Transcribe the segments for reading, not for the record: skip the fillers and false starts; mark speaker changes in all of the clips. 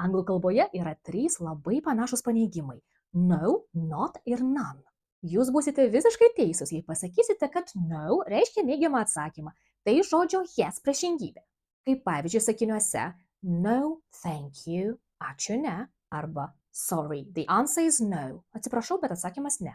Speaker 1: Anglų kalboje yra 3 labai panašūs paneigimai – no, not ir none. Jūs būsite visiškai teisūs, jei pasakysite, kad no reiškia neigiamą atsakymą. Tai žodžio yes priešingybė. Kaip pavyzdžiui sakiniuose no, thank you, ačiū ne, arba sorry, the answer is no, atsiprašau, bet atsakymas ne.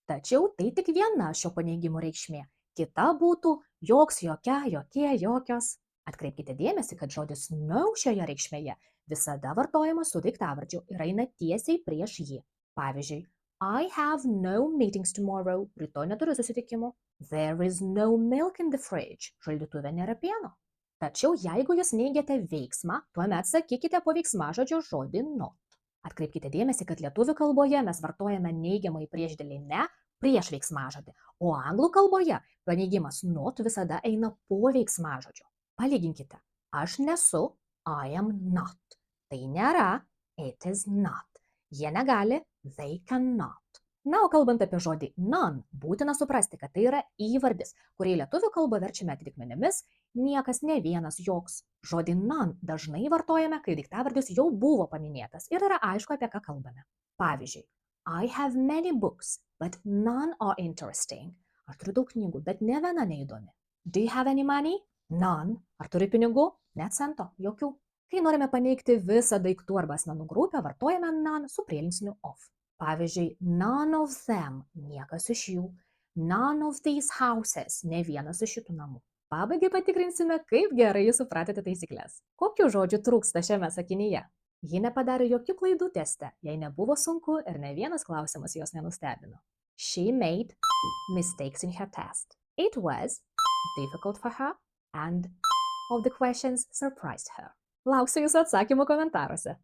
Speaker 1: Tačiau tai tik viena šio paneigimo reikšmė. Kita būtų joks, jokia, jokie, jokios. Atkreipkite dėmesį, kad žodis no šioje reikšmėje visada vartojamas su daiktavardžiu ir eina tiesiai prieš jį. Pavyzdžiui, I have no meetings tomorrow. Rytoj neturiu susitikimų. There is no milk in the fridge. Šaldytuve nėra pieno. Tačiau jeigu jūs neigiate veiksmą, tuomet sakykite po veiksmažodžio žodį not. Atkreipkite dėmesį, kad lietuvių kalboje mes vartojame neigiamai priešdėlį ne prieš veiksmažodį, o anglų kalboje paneigimas not visada eina po veiksmažodžio. Palyginkite. Aš nesu, I am not. Tai nėra, it is not. Jie negali, they cannot. Na, o kalbant apie žodį none, būtina suprasti, kad tai yra įvardis, kurį lietuvių kalbą verčiame atitikmenimis niekas, ne vienas, joks. Žodį none dažnai vartojame, kai daiktavardis jau buvo paminėtas ir yra aišku, apie ką kalbame. Pavyzdžiui, I have many books, but none are interesting. Aš turiu daug knygų, bet ne viena neįdomi. Do you have any money? None. Ar turi pinigų? Net cento, jokių. Kai norime paneigti visą daiktų arba asmenų grupę, vartojame none su prielinksniu of. Pavyzdžiui, none of them, niekas iš jų. None of these houses, ne vienas iš šitų namų. Pabaigai patikrinsime, kaip gerai jūs supratote taisyklės. Kokių žodžių trūksta šiame sakinyje? Ji nepadarė jokių klaidų teste, jai nebuvo sunku ir ne vienas klausimas jos nenustebino. She made mistakes in her test. It was difficult for her and of the questions surprised her. Lauksiu jūsų atsakymų komentaruose.